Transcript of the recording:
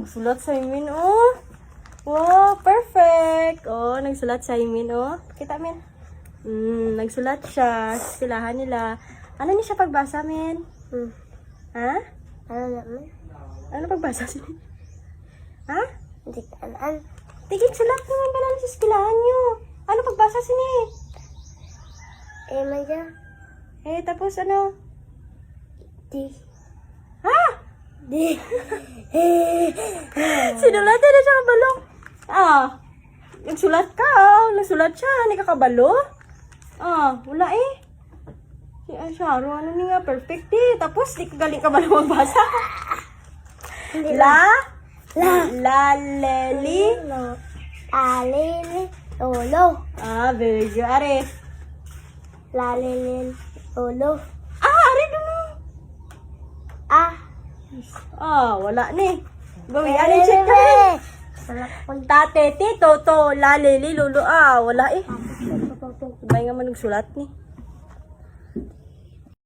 nagsulat sa imin, oh. Wow, perfect. Oh, nagsulat sa imin, oh. Kita, men. Nagsulat siya. Silahan nila. Ano niya siya pagbasa, men? Ha? Ano naman? Ano pagbasa siya? Ha? Hindi ka alam. Tigil, sulat naman ka lang sa silahan niyo. Ano pagbasa siya? May dyan. Tapos ano? Di. Ha? Di. Sinulatan na siya kabalo. Nagsulat ka, nagsulat siya, hindi ka kabalo. Wala eh. Si Sharo, ano ni nga, perfect eh. Tapos, di ka galing kabalo magbasa. Leli. Lalili. Lolo. Very good. Are. Lalili. Lolo. Are doon. Wala ni. Gawin, ano check ka rin? Tate, tito, to, lalili, lulu. Wala eh. Sabay nga man nagsulat ni.